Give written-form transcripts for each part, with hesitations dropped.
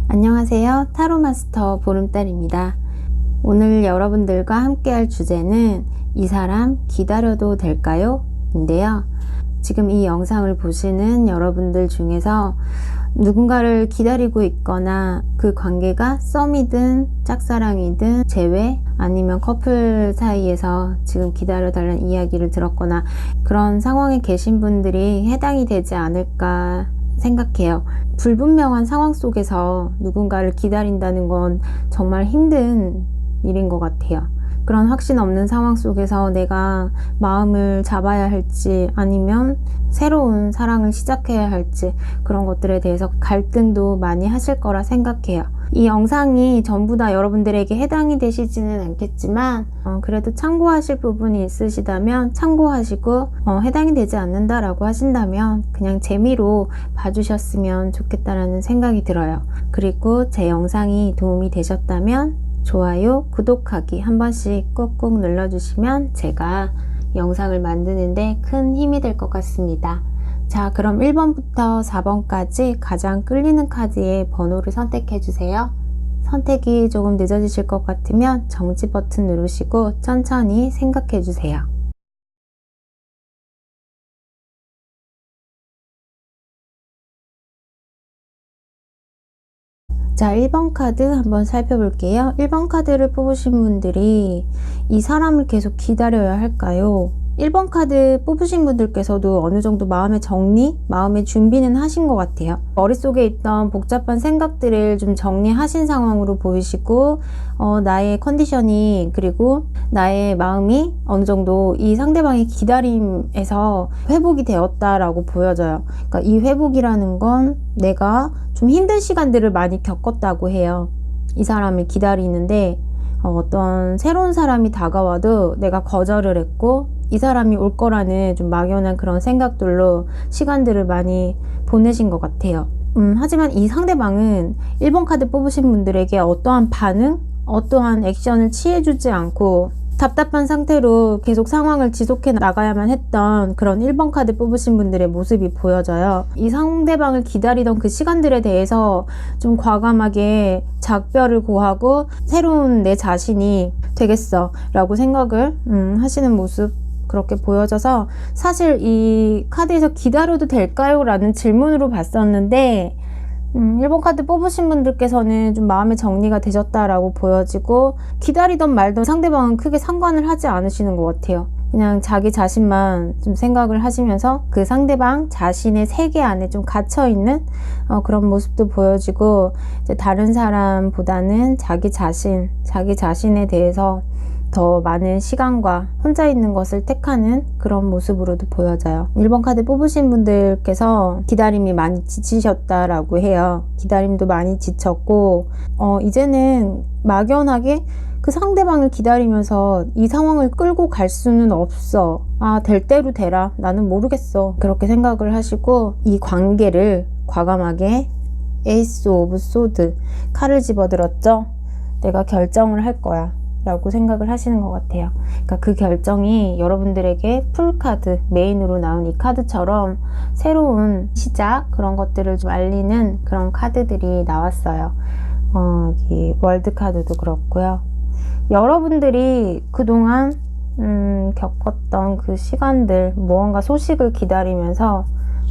안녕하세요. 타로마스터 보름달입니다. 오늘 여러분들과 함께 할 주제는 이 사람 기다려도 될까요? 인데요. 지금 이 영상을 보시는 여러분들 중에서 누군가를 기다리고 있거나 그 관계가 썸이든 짝사랑이든 재회 아니면 커플 사이에서 지금 기다려달라는 이야기를 들었거나 그런 상황에 계신 분들이 해당이 되지 않을까 생각해요. 불분명한 상황 속에서 누군가를 기다린다는 건 정말 힘든 일인 것 같아요. 그런 확신 없는 상황 속에서 내가 마음을 잡아야 할지 아니면 새로운 사랑을 시작해야 할지 그런 것들에 대해서 갈등도 많이 하실 거라 생각해요. 이 영상이 전부 다 여러분들에게 해당이 되시지는 않겠지만 그래도 참고하실 부분이 있으시다면 참고하시고 해당이 되지 않는다라고 하신다면 그냥 재미로 봐주셨으면 좋겠다라는 생각이 들어요. 그리고 제 영상이 도움이 되셨다면 좋아요, 구독하기 한 번씩 꾹꾹 눌러주시면 제가 영상을 만드는데 큰 힘이 될 것 같습니다. 자, 그럼 1번부터 4번까지 가장 끌리는 카드의 번호를 선택해 주세요. 선택이 조금 늦어지실 것 같으면 정지 버튼 누르시고 천천히 생각해 주세요. 자, 1번 카드 한번 살펴볼게요. 1번 카드를 뽑으신 분들이 이 사람을 계속 기다려야 할까요? 1번 카드 뽑으신 분들께서도 어느 정도 마음의 정리, 마음의 준비는 하신 것 같아요. 머릿속에 있던 복잡한 생각들을 좀 정리하신 상황으로 보이시고 나의 컨디션이 그리고 나의 마음이 어느 정도 이 상대방의 기다림에서 회복이 되었다라고 보여져요. 그러니까 이 회복이라는 건 내가 좀 힘든 시간들을 많이 겪었다고 해요. 이 사람을 기다리는데 어떤 새로운 사람이 다가와도 내가 거절을 했고 이 사람이 올 거라는 좀 막연한 그런 생각들로 시간들을 많이 보내신 것 같아요. 하지만 이 상대방은 1번 카드 뽑으신 분들에게 어떠한 반응, 어떠한 액션을 취해주지 않고 답답한 상태로 계속 상황을 지속해 나가야만 했던 그런 1번 카드 뽑으신 분들의 모습이 보여져요. 이 상대방을 기다리던 그 시간들에 대해서 좀 과감하게 작별을 고하고 새로운 내 자신이 되겠어 라고 생각을 하시는 모습 그렇게 보여져서 사실 이 카드에서 기다려도 될까요? 라는 질문으로 봤었는데 1번 카드 뽑으신 분들께서는 좀 마음의 정리가 되셨다라고 보여지고 기다리던 말던 상대방은 크게 상관을 하지 않으시는 것 같아요. 그냥 자기 자신만 좀 생각을 하시면서 그 상대방 자신의 세계 안에 좀 갇혀있는 그런 모습도 보여지고 이제 다른 사람보다는 자기 자신에 대해서 더 많은 시간과 혼자 있는 것을 택하는 그런 모습으로도 보여져요. 1번 카드 뽑으신 분들께서 기다림이 많이 지치셨다라고 해요. 기다림도 많이 지쳤고 이제는 막연하게 그 상대방을 기다리면서 이 상황을 끌고 갈 수는 없어. 될 대로 되라. 나는 모르겠어. 그렇게 생각을 하시고 이 관계를 과감하게 에이스 오브 소드 칼을 집어들었죠. 내가 결정을 할 거야 라고 생각을 하시는 것 같아요. 그러니까 그 결정이 여러분들에게 풀카드, 메인으로 나온 이 카드처럼 새로운 시작 그런 것들을 좀 알리는 그런 카드들이 나왔어요. 여기 월드 카드도 그렇고요. 여러분들이 그동안 겪었던 그 시간들, 무언가 소식을 기다리면서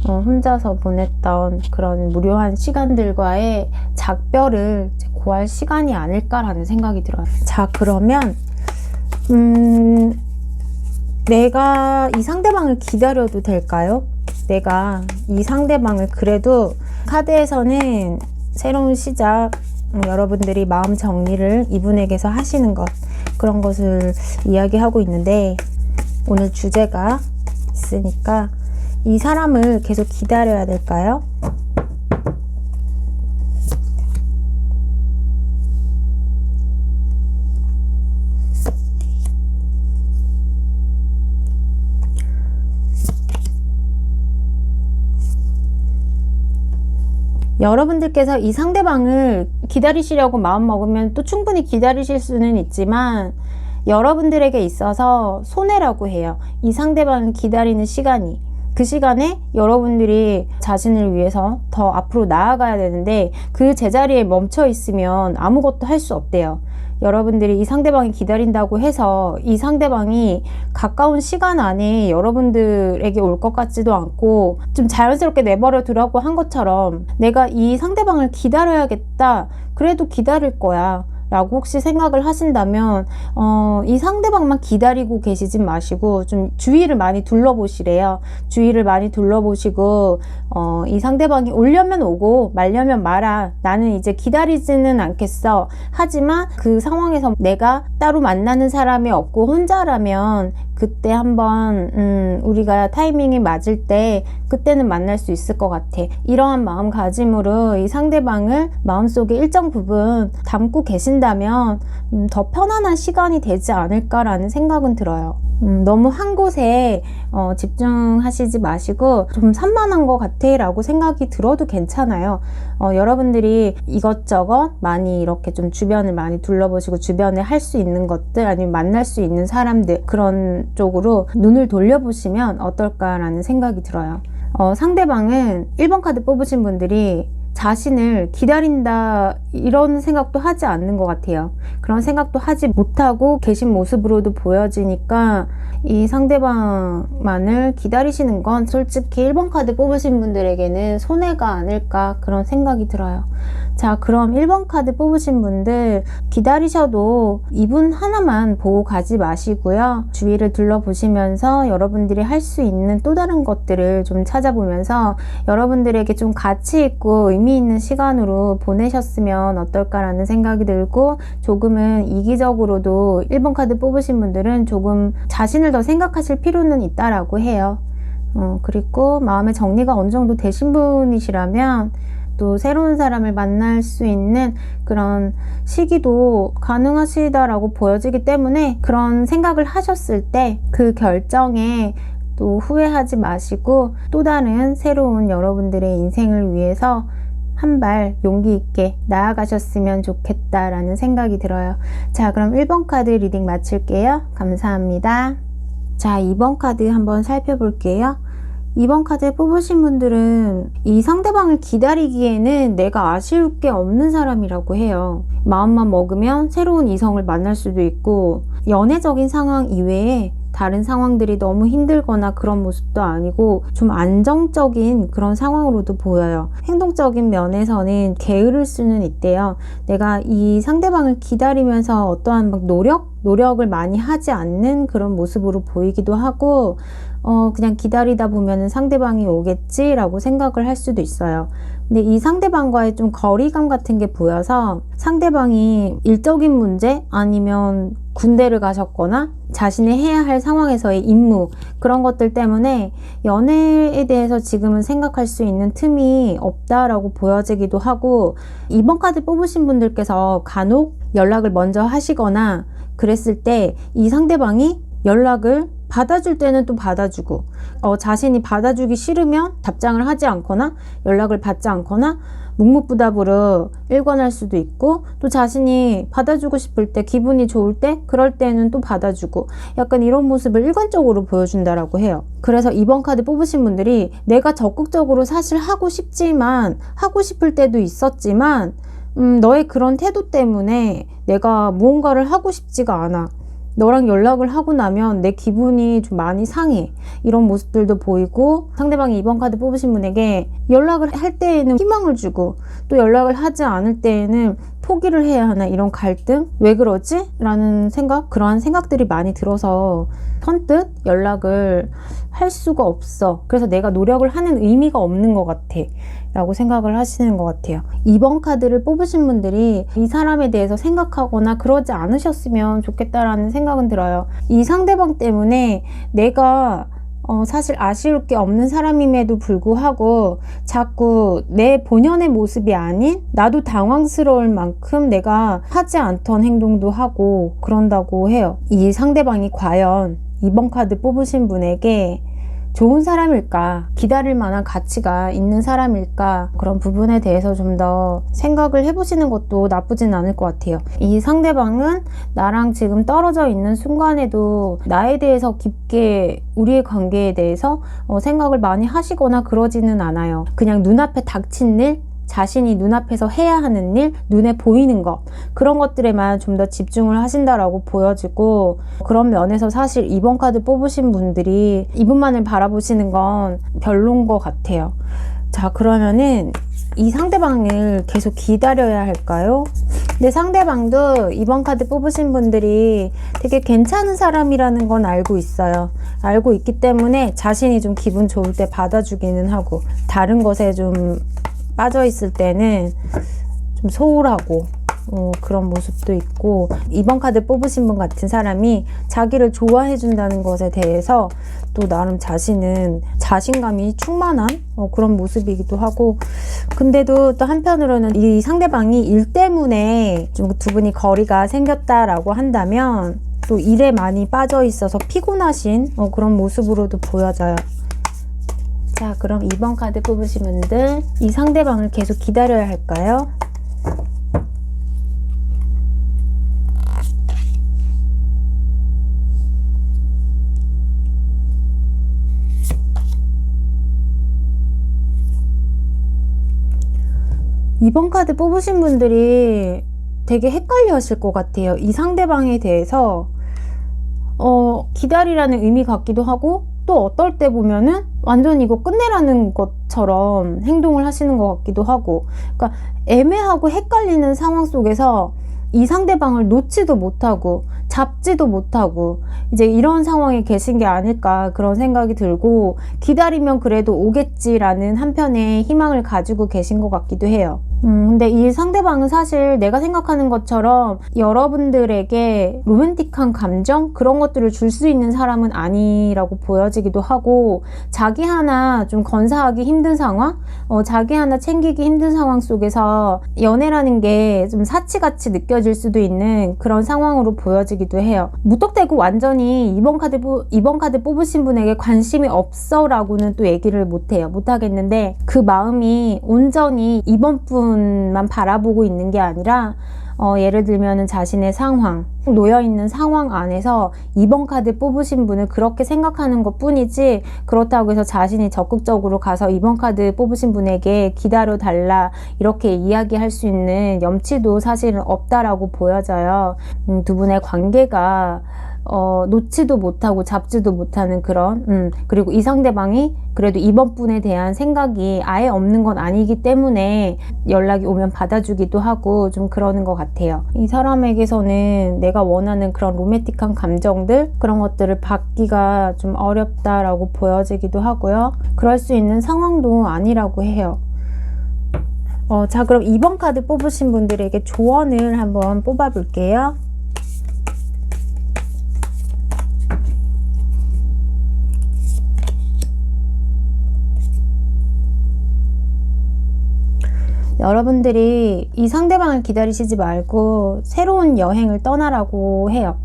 혼자서 보냈던 그런 무료한 시간들과의 작별을 고할 시간이 아닐까라는 생각이 들어요. 자, 그러면 내가 이 상대방을 기다려도 될까요? 내가 이 상대방을 그래도 카드에서는 새로운 시작, 여러분들이 마음 정리를 이분에게서 하시는 것 그런 것을 이야기하고 있는데 오늘 주제가 있으니까 이 사람을 계속 기다려야 될까요? 여러분들께서 이 상대방을 기다리시려고 마음먹으면 또 충분히 기다리실 수는 있지만 여러분들에게 있어서 손해라고 해요. 이 상대방을 기다리는 시간이. 그 시간에 여러분들이 자신을 위해서 더 앞으로 나아가야 되는데 그 제자리에 멈춰 있으면 아무것도 할 수 없대요. 여러분들이 이 상대방이 기다린다고 해서 이 상대방이 가까운 시간 안에 여러분들에게 올 것 같지도 않고 좀 자연스럽게 내버려 두라고 한 것처럼 내가 이 상대방을 기다려야겠다. 그래도 기다릴 거야. 라고 혹시 생각을 하신다면 이 상대방만 기다리고 계시진 마시고 좀 주위를 많이 둘러보시래요. 주위를 많이 둘러보시고 이 상대방이 오려면 오고 말려면 말아. 나는 이제 기다리지는 않겠어. 하지만 그 상황에서 내가 따로 만나는 사람이 없고 혼자라면 그때 한번 우리가 타이밍이 맞을 때 그때는 만날 수 있을 것 같아. 이러한 마음가짐으로 이 상대방을 마음속에 일정 부분 담고 계신다면 더 편안한 시간이 되지 않을까라는 생각은 들어요. 너무 한 곳에 집중하시지 마시고 좀 산만한 것 같아 라고 생각이 들어도 괜찮아요. 여러분들이 이것저것 많이 이렇게 좀 주변을 많이 둘러보시고 주변에 할 수 있는 것들 아니면 만날 수 있는 사람들 그런 쪽으로 눈을 돌려보시면 어떨까라는 생각이 들어요. 상대방은 1번 카드 뽑으신 분들이 자신을 기다린다 이런 생각도 하지 않는 것 같아요. 그런 생각도 하지 못하고 계신 모습으로도 보여지니까 이 상대방만을 기다리시는 건 솔직히 1번 카드 뽑으신 분들에게는 손해가 아닐까 그런 생각이 들어요. 자, 그럼 1번 카드 뽑으신 분들 기다리셔도 이분 하나만 보고 가지 마시고요. 주위를 둘러보시면서 여러분들이 할 수 있는 또 다른 것들을 좀 찾아보면서 여러분들에게 좀 가치 있고 의미 있는 시간으로 보내셨으면 어떨까라는 생각이 들고 조금은 이기적으로도 1번 카드 뽑으신 분들은 조금 자신을 더 생각하실 필요는 있다라고 해요. 그리고 마음의 정리가 어느 정도 되신 분이시라면 또 새로운 사람을 만날 수 있는 그런 시기도 가능하시다라고 보여지기 때문에 그런 생각을 하셨을 때 그 결정에 또 후회하지 마시고 또 다른 새로운 여러분들의 인생을 위해서 한 발 용기 있게 나아가셨으면 좋겠다라는 생각이 들어요. 자, 그럼 1번 카드 리딩 마칠게요. 감사합니다. 자, 2번 카드 한번 살펴볼게요. 2번 카드 뽑으신 분들은 이 상대방을 기다리기에는 내가 아쉬울 게 없는 사람이라고 해요. 마음만 먹으면 새로운 이성을 만날 수도 있고 연애적인 상황 이외에 다른 상황들이 너무 힘들거나 그런 모습도 아니고 좀 안정적인 그런 상황으로도 보여요. 행동적인 면에서는 게으를 수는 있대요. 내가 이 상대방을 기다리면서 어떠한 막 노력을 많이 하지 않는 그런 모습으로 보이기도 하고 그냥 기다리다 보면은 상대방이 오겠지라고 생각을 할 수도 있어요. 근데 이 상대방과의 좀 거리감 같은 게 보여서 상대방이 일적인 문제 아니면 군대를 가셨거나 자신이 해야 할 상황에서의 임무 그런 것들 때문에 연애에 대해서 지금은 생각할 수 있는 틈이 없다라고 보여지기도 하고 2번 카드 뽑으신 분들께서 간혹 연락을 먼저 하시거나 그랬을 때 이 상대방이 연락을 받아줄 때는 또 받아주고 자신이 받아주기 싫으면 답장을 하지 않거나 연락을 받지 않거나 묵묵부답으로 일관할 수도 있고 또 자신이 받아주고 싶을 때 기분이 좋을 때 그럴 때는 또 받아주고 약간 이런 모습을 일관적으로 보여준다라고 해요. 그래서 2번 카드 뽑으신 분들이 내가 적극적으로 사실 하고 싶지만 하고 싶을 때도 있었지만 너의 그런 태도 때문에 내가 무언가를 하고 싶지가 않아. 너랑 연락을 하고 나면 내 기분이 좀 많이 상해. 이런 모습들도 보이고 상대방이 2번 카드 뽑으신 분에게 연락을 할 때에는 희망을 주고 또 연락을 하지 않을 때에는 포기를 해야 하나 이런 갈등? 왜 그러지? 라는 생각? 그러한 생각들이 많이 들어서 선뜻 연락을 할 수가 없어. 그래서 내가 노력을 하는 의미가 없는 것 같아. 라고 생각을 하시는 것 같아요. 2번 카드를 뽑으신 분들이 이 사람에 대해서 생각하거나 그러지 않으셨으면 좋겠다라는 생각은 들어요. 이 상대방 때문에 내가 사실 아쉬울 게 없는 사람임에도 불구하고 자꾸 내 본연의 모습이 아닌 나도 당황스러울 만큼 내가 하지 않던 행동도 하고 그런다고 해요. 이 상대방이 과연 2번 카드 뽑으신 분에게 좋은 사람일까? 기다릴 만한 가치가 있는 사람일까? 그런 부분에 대해서 좀 더 생각을 해보시는 것도 나쁘진 않을 것 같아요. 이 상대방은 나랑 지금 떨어져 있는 순간에도 나에 대해서 깊게 우리의 관계에 대해서 생각을 많이 하시거나 그러지는 않아요. 그냥 눈앞에 닥친 일, 자신이 눈앞에서 해야 하는 일, 눈에 보이는 것, 그런 것들에만 좀 더 집중을 하신다라고 보여지고, 그런 면에서 사실 2번 카드 뽑으신 분들이 이분만을 바라보시는 건 별론 것 같아요. 자, 그러면은 이 상대방을 계속 기다려야 할까요? 근데 상대방도 2번 카드 뽑으신 분들이 되게 괜찮은 사람이라는 건 알고 있어요. 알고 있기 때문에 자신이 좀 기분 좋을 때 받아주기는 하고, 다른 것에 좀 빠져 있을 때는 좀 소홀하고 그런 모습도 있고, 2번 카드 뽑으신 분 같은 사람이 자기를 좋아해 준다는 것에 대해서 또 나름 자신감이 충만한 그런 모습이기도 하고, 근데도 또 한편으로는 이 상대방이 일 때문에 좀 두 분이 거리가 생겼다라고 한다면 또 일에 많이 빠져 있어서 피곤하신 그런 모습으로도 보여져요. 자, 그럼 2번 카드 뽑으신 분들, 이 상대방을 계속 기다려야 할까요? 이번 카드 뽑으신 분들이 되게 헷갈려 하실 것 같아요. 이 상대방에 대해서 기다리라는 의미 같기도 하고, 또 어떨 때 보면은 완전 이거 끝내라는 것처럼 행동을 하시는 것 같기도 하고, 그러니까 애매하고 헷갈리는 상황 속에서 이 상대방을 놓지도 못하고 잡지도 못하고 이제 이런 상황에 계신 게 아닐까, 그런 생각이 들고, 기다리면 그래도 오겠지라는 한편의 희망을 가지고 계신 것 같기도 해요. 근데 이 상대방은 사실 내가 생각하는 것처럼 여러분들에게 로맨틱한 감정, 그런 것들을 줄 수 있는 사람은 아니라고 보여지기도 하고, 자기 하나 좀 건사하기 힘든 상황, 자기 하나 챙기기 힘든 상황 속에서 연애라는 게 좀 사치같이 느껴질 수도 있는 그런 상황으로 보여지기도 해요. 무턱대고 완전히 2번 카드 뽑으신 분에게 관심이 없어 라고는 또 얘기를 못하겠는데, 그 마음이 온전히 2번 분만 바라보고 있는 게 아니라 예를 들면 자신의 상황, 놓여있는 상황 안에서 2번 카드 뽑으신 분을 그렇게 생각하는 것 뿐이지, 그렇다고 해서 자신이 적극적으로 가서 2번 카드 뽑으신 분에게 기다려 달라 이렇게 이야기할 수 있는 염치도 사실은 없다라고 보여져요. 두 분의 관계가 놓지도 못하고 잡지도 못하는 그런, 그리고 이 상대방이 그래도 이번 분에 대한 생각이 아예 없는 건 아니기 때문에 연락이 오면 받아주기도 하고 좀 그러는 것 같아요. 이 사람에게서는 내가 원하는 그런 로맨틱한 감정들, 그런 것들을 받기가 좀 어렵다라고 보여지기도 하고요. 그럴 수 있는 상황도 아니라고 해요. 자, 그럼 2번 카드 뽑으신 분들에게 조언을 한번 뽑아볼게요. 여러분들이 이 상대방을 기다리시지 말고 새로운 여행을 떠나라고 해요.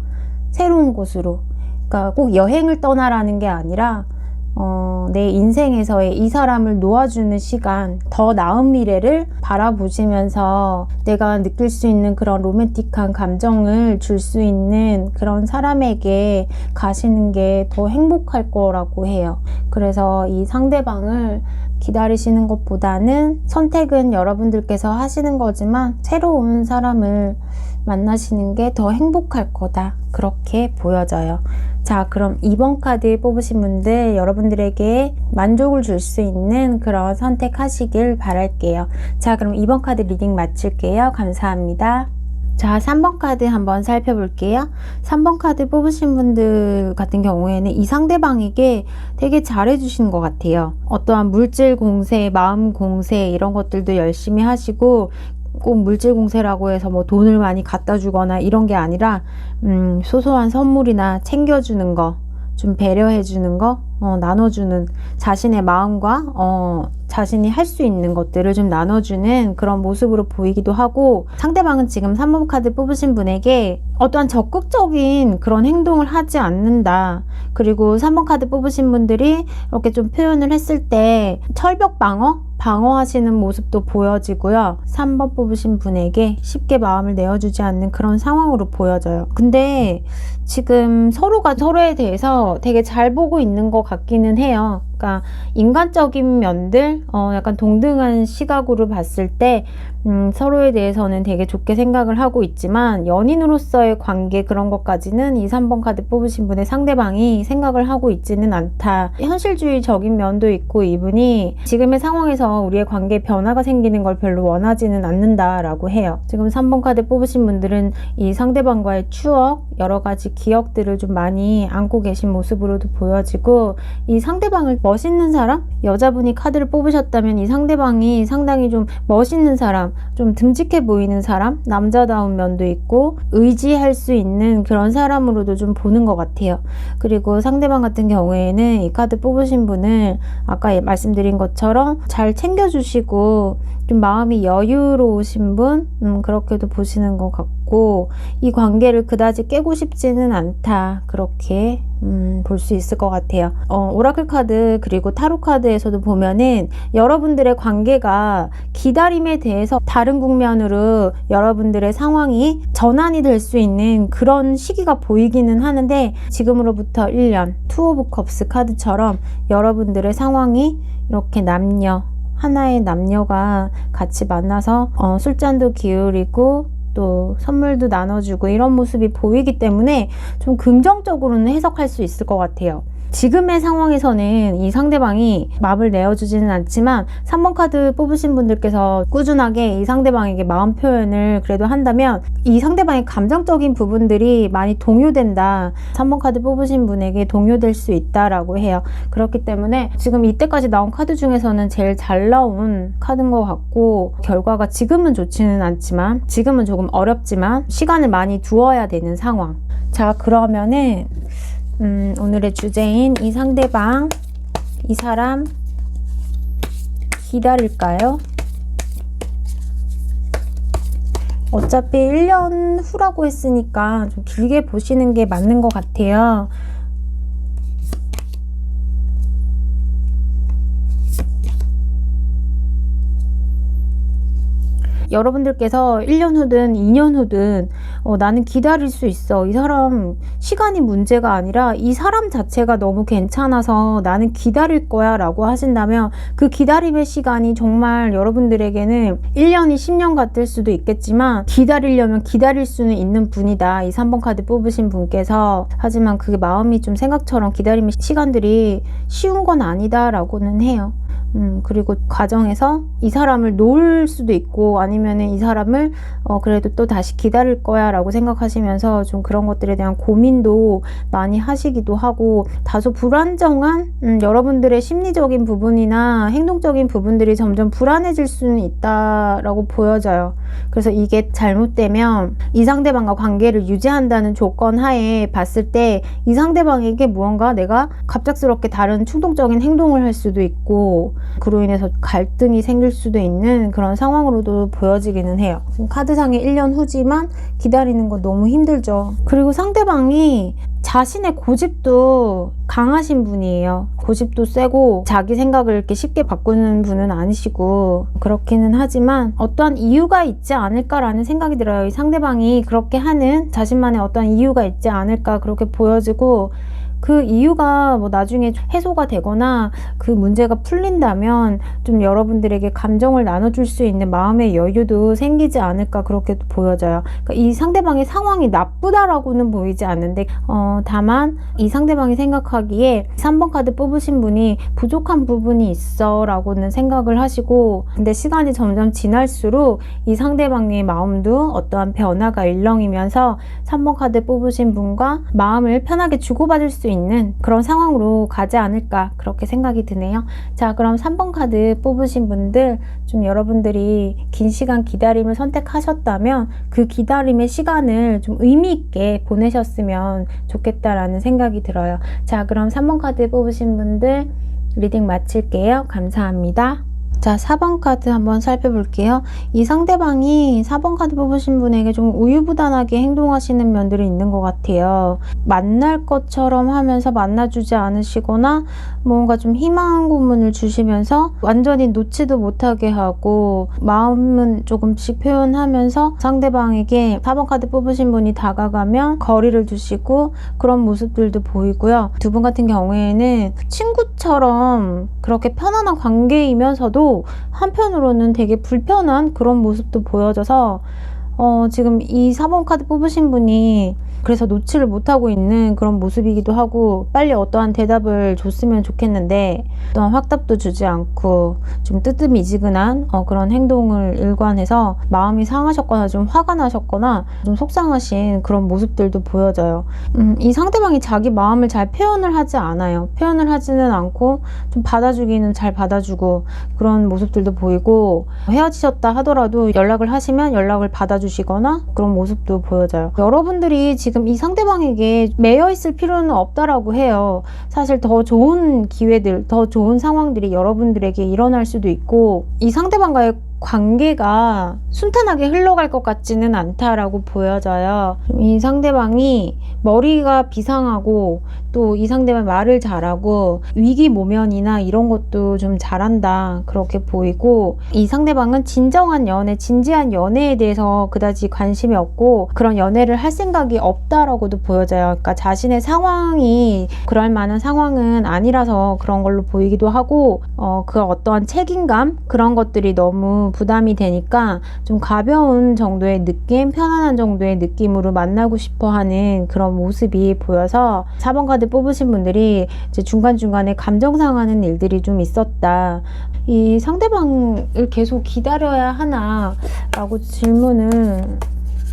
새로운 곳으로. 그러니까 꼭 여행을 떠나라는 게 아니라 내 인생에서의 이 사람을 놓아주는 시간, 더 나은 미래를 바라보시면서 내가 느낄 수 있는 그런 로맨틱한 감정을 줄 수 있는 그런 사람에게 가시는 게 더 행복할 거라고 해요. 그래서 이 상대방을 기다리시는 것보다는 선택은 여러분들께서 하시는 거지만 새로운 사람을 만나시는 게 더 행복할 거다, 그렇게 보여져요. 자, 그럼 2번 카드 뽑으신 분들, 여러분들에게 만족을 줄 수 있는 그런 선택하시길 바랄게요. 자, 그럼 2번 카드 리딩 마칠게요. 감사합니다. 자, 3번 카드 한번 살펴볼게요. 3번 카드 뽑으신 분들 같은 경우에는 이 상대방에게 되게 잘해주시는 것 같아요. 어떠한 물질 공세, 마음 공세 이런 것들도 열심히 하시고, 꼭 물질 공세라고 해서 뭐 돈을 많이 갖다 주거나 이런 게 아니라 소소한 선물이나 챙겨주는 거, 좀 배려해 주는 거, 나눠주는, 자신의 마음과 자신이 할 수 있는 것들을 좀 나눠주는 그런 모습으로 보이기도 하고, 상대방은 지금 3번 카드 뽑으신 분에게 어떠한 적극적인 그런 행동을 하지 않는다. 그리고 3번 카드 뽑으신 분들이 이렇게 좀 표현을 했을 때 철벽 방어하시는 모습도 보여지고요. 3번 뽑으신 분에게 쉽게 마음을 내어주지 않는 그런 상황으로 보여져요. 근데 지금 서로가 서로에 대해서 되게 잘 보고 있는 것 같기는 해요. 그러니까 인간적인 면들, 약간 동등한 시각으로 봤을 때 서로에 대해서는 되게 좋게 생각을 하고 있지만, 연인으로서의 관계 그런 것까지는 이 3번 카드 뽑으신 분의 상대방이 생각을 하고 있지는 않다. 현실주의적인 면도 있고, 이분이 지금의 상황에서 우리의 관계에 변화가 생기는 걸 별로 원하지는 않는다라고 해요. 지금 3번 카드 뽑으신 분들은 이 상대방과의 추억, 여러 가지 기억들을 좀 많이 안고 계신 모습으로도 보여지고, 이 상대방을 멋있는 사람? 여자분이 카드를 뽑으셨다면 이 상대방이 상당히 좀 멋있는 사람, 좀 듬직해 보이는 사람, 남자다운 면도 있고 의지할 수 있는 그런 사람으로도 좀 보는 것 같아요. 그리고 상대방 같은 경우에는 이 카드 뽑으신 분을 아까 말씀드린 것처럼 잘 챙겨주시고 좀 마음이 여유로우신 분, 그렇게도 보시는 것 같고, 이 관계를 그다지 깨고 싶지는 않다, 그렇게 볼 수 있을 것 같아요. 오라클 카드 그리고 타로 카드에서도 보면은 여러분들의 관계가 기다림에 대해서 다른 국면으로 여러분들의 상황이 전환이 될 수 있는 그런 시기가 보이기는 하는데, 지금으로부터 1년, 투 오브 컵스 카드처럼 여러분들의 상황이 이렇게 하나의 남녀가 같이 만나서 술잔도 기울이고 또 선물도 나눠주고 이런 모습이 보이기 때문에 좀 긍정적으로는 해석할 수 있을 것 같아요. 지금의 상황에서는 이 상대방이 마음을 내어주지는 않지만 3번 카드 뽑으신 분들께서 꾸준하게 이 상대방에게 마음 표현을 그래도 한다면 이 상대방의 감정적인 부분들이 많이 동요된다. 3번 카드 뽑으신 분에게 동요될 수 있다라고 해요. 그렇기 때문에 지금 이때까지 나온 카드 중에서는 제일 잘 나온 카드인 것 같고, 결과가 지금은 좋지는 않지만, 지금은 조금 어렵지만 시간을 많이 두어야 되는 상황. 자, 그러면은 오늘의 주제인 이 상대방, 이 사람 기다릴까요? 어차피 1년 후라고 했으니까 좀 길게 보시는 게 맞는 것 같아요. 여러분들께서 1년 후든 2년 후든 나는 기다릴 수 있어. 이 사람 시간이 문제가 아니라 이 사람 자체가 너무 괜찮아서 나는 기다릴 거야 라고 하신다면, 그 기다림의 시간이 정말 여러분들에게는 1년이 10년 같을 수도 있겠지만 기다리려면 기다릴 수는 있는 분이다. 이 3번 카드 뽑으신 분께서. 하지만 그게 마음이 좀 생각처럼 기다림의 시간들이 쉬운 건 아니다 라고는 해요. 그리고 과정에서 이 사람을 놓을 수도 있고, 아니면은 이 사람을 그래도 또 다시 기다릴 거야 라고 생각하시면서 좀 그런 것들에 대한 고민도 많이 하시기도 하고, 다소 불안정한 여러분들의 심리적인 부분이나 행동적인 부분들이 점점 불안해질 수는 있다라고 보여져요. 그래서 이게 잘못되면 이 상대방과 관계를 유지한다는 조건 하에 봤을 때 이 상대방에게 무언가 내가 갑작스럽게 다른 충동적인 행동을 할 수도 있고, 그로 인해서 갈등이 생길 수도 있는 그런 상황으로도 보여지기는 해요. 카드상에 1년 후지만 기다리는 거 너무 힘들죠. 그리고 상대방이 자신의 고집도 강하신 분이에요. 고집도 세고 자기 생각을 이렇게 쉽게 바꾸는 분은 아니시고, 그렇기는 하지만 어떠한 이유가 있지 않을까라는 생각이 들어요. 이 상대방이 그렇게 하는 자신만의 어떠한 이유가 있지 않을까, 그렇게 보여지고, 그 이유가 뭐 나중에 해소가 되거나 그 문제가 풀린다면 좀 여러분들에게 감정을 나눠줄 수 있는 마음의 여유도 생기지 않을까, 그렇게도 보여져요. 그러니까 이 상대방의 상황이 나쁘다라고는 보이지 않는데, 다만 이 상대방이 생각하기에 3번 카드 뽑으신 분이 부족한 부분이 있어 라고는 생각을 하시고, 근데 시간이 점점 지날수록 이 상대방의 마음도 어떠한 변화가 일렁이면서 3번 카드 뽑으신 분과 마음을 편하게 주고받을 수 있는 그런 상황으로 가지 않을까 그렇게 생각이 드네요. 자, 그럼 3번 카드 뽑으신 분들, 좀 여러분들이 긴 시간 기다림을 선택하셨다면 그 기다림의 시간을 좀 의미 있게 보내셨으면 좋겠다라는 생각이 들어요. 자, 그럼 3번 카드 뽑으신 분들 리딩 마칠게요. 감사합니다. 자, 4번 카드 한번 살펴볼게요. 이 상대방이 4번 카드 뽑으신 분에게 좀 우유부단하게 행동하시는 면들이 있는 것 같아요. 만날 것처럼 하면서 만나주지 않으시거나 뭔가 좀 희망 고문을 주시면서 완전히 놓지도 못하게 하고 마음은 조금씩 표현하면서 상대방에게 4번 카드 뽑으신 분이 다가가면 거리를 두시고 그런 모습들도 보이고요. 두 분 같은 경우에는 친구처럼 그렇게 편안한 관계이면서도 한편으로는 되게 불편한 그런 모습도 보여져서 지금 이 4번 카드 뽑으신 분이 그래서 놓지를 못하고 있는 그런 모습이기도 하고 빨리 어떠한 대답을 줬으면 좋겠는데 어떠한 확답도 주지 않고 좀 뜨뜻미지근한 그런 행동을 일관해서 마음이 상하셨거나 좀 화가 나셨거나 좀 속상하신 그런 모습들도 보여져요. 이 상대방이 자기 마음을 잘 표현을 하지 않아요. 표현을 하지는 않고 좀 받아주기는 잘 받아주고 그런 모습들도 보이고 헤어지셨다 하더라도 연락을 하시면 연락을 받아주시거나 그런 모습도 보여져요. 여러분들이 지금 이 상대방에게 매여 있을 필요는 없다라고 해요. 사실 더 좋은 기회들, 더 좋은 상황들이 여러분들에게 일어날 수도 있고 이 상대방과의 관계가 순탄하게 흘러갈 것 같지는 않다라고 보여져요. 이 상대방이 머리가 비상하고 또 이 상대방 말을 잘하고 위기모면이나 이런 것도 좀 잘한다 그렇게 보이고 이 상대방은 진정한 연애, 진지한 연애에 대해서 그다지 관심이 없고 그런 연애를 할 생각이 없다라고도 보여져요. 그러니까 자신의 상황이 그럴 만한 상황은 아니라서 그런 걸로 보이기도 하고 그 어떠한 책임감 그런 것들이 너무 부담이 되니까 좀 가벼운 정도의 느낌, 편안한 정도의 느낌으로 만나고 싶어 하는 그런 모습이 보여서 4번 카드 뽑으신 분들이 이제 중간중간에 감정 상하는 일들이 좀 있었다. 이 상대방을 계속 기다려야 하나 라고 질문을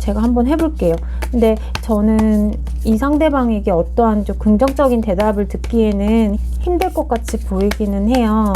제가 한번 해볼게요. 근데 저는 이 상대방에게 어떠한 좀 긍정적인 대답을 듣기에는 힘들 것 같이 보이기는 해요.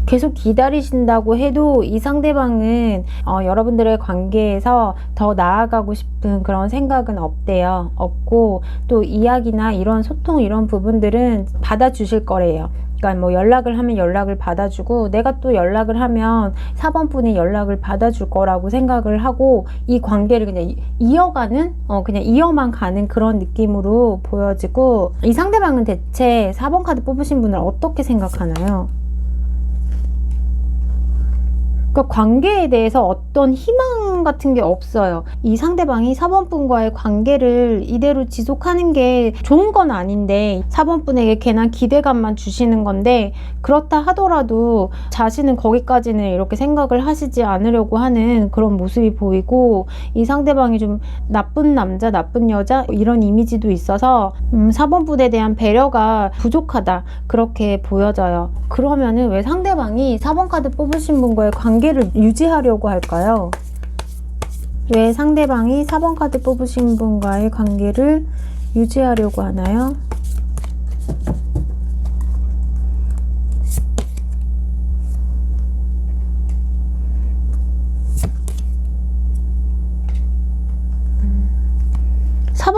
계속 기다리신다고 해도 이 상대방은 여러분들의 관계에서 더 나아가고 싶은 그런 생각은 없대요. 없고 또 이야기나 이런 소통 이런 부분들은 받아주실 거래요. 그러니까 뭐 연락을 하면 연락을 받아주고 내가 또 연락을 하면 4번 분이 연락을 받아줄 거라고 생각을 하고 이 관계를 그냥 이어가는 그냥 이어만 가는 그런 느낌으로 보여지고 이 상대방은 대체 4번 카드 뽑으신 분을 어떻게 생각하나요? 그러니까 관계에 대해서 어떤 희망 같은 게 없어요. 이 상대방이 4번 분과의 관계를 이대로 지속하는 게 좋은 건 아닌데 4번 분에게 괜한 기대감만 주시는 건데 그렇다 하더라도 자신은 거기까지는 이렇게 생각을 하시지 않으려고 하는 그런 모습이 보이고 이 상대방이 좀 나쁜 남자, 나쁜 여자 이런 이미지도 있어서 4번 분에 대한 배려가 부족하다 그렇게 보여져요. 그러면은 왜 상대방이 4번 카드 뽑으신 분과의 관계를 유지하려고 할까요? 왜 상대방이 4번 카드 뽑으신 분과의 관계를 유지하려고 하나요?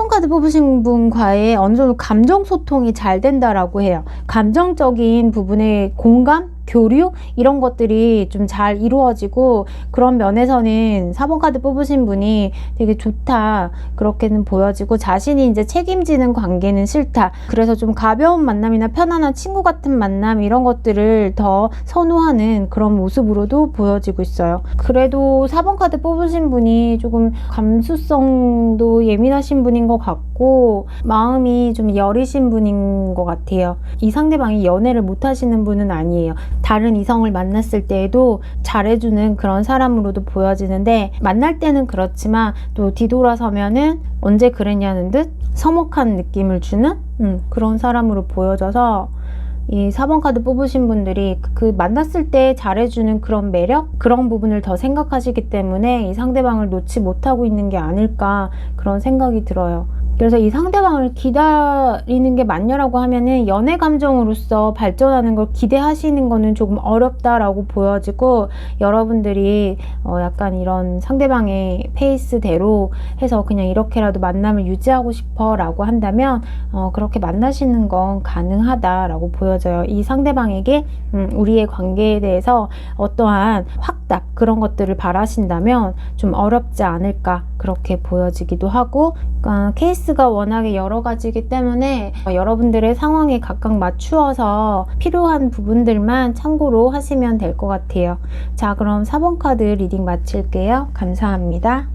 카드 뽑으신 분과의 어느 정도 감정 소통이 잘 된다라고 해요. 감정적인 부분의 공감, 교류 이런 것들이 좀 잘 이루어지고 그런 면에서는 4번 카드 뽑으신 분이 되게 좋다 그렇게는 보여지고 자신이 이제 책임지는 관계는 싫다. 그래서 좀 가벼운 만남이나 편안한 친구 같은 만남 이런 것들을 더 선호하는 그런 모습으로도 보여지고 있어요. 그래도 4번 카드 뽑으신 분이 조금 감수성도 예민하신 분인 것 같고 마음이 좀 여리신 분인 것 같아요. 이 상대방이 연애를 못 하시는 분은 아니에요. 다른 이성을 만났을 때에도 잘해주는 그런 사람으로도 보여지는데 만날 때는 그렇지만 또 뒤돌아서면은 언제 그랬냐는 듯 서먹한 느낌을 주는 그런 사람으로 보여져서 이 4번 카드 뽑으신 분들이 그 만났을 때 잘해주는 그런 매력? 그런 부분을 더 생각하시기 때문에 이 상대방을 놓지 못하고 있는 게 아닐까 그런 생각이 들어요. 그래서 이 상대방을 기다리는 게 맞냐라고 하면은 연애 감정으로서 발전하는 걸 기대하시는 거는 조금 어렵다라고 보여지고, 여러분들이 약간 이런 상대방의 페이스대로 해서 그냥 이렇게라도 만남을 유지하고 싶어 라고 한다면 그렇게 만나시는 건 가능하다라고 보여져요. 이 상대방에게 우리의 관계에 대해서 어떠한 확답 그런 것들을 바라신다면 좀 어렵지 않을까 그렇게 보여지기도 하고, 그러니까 케이스가 워낙에 여러 가지이기 때문에 여러분들의 상황에 각각 맞추어서 필요한 부분들만 참고로 하시면 될 것 같아요. 자, 그럼 4번 카드 리딩 마칠게요. 감사합니다.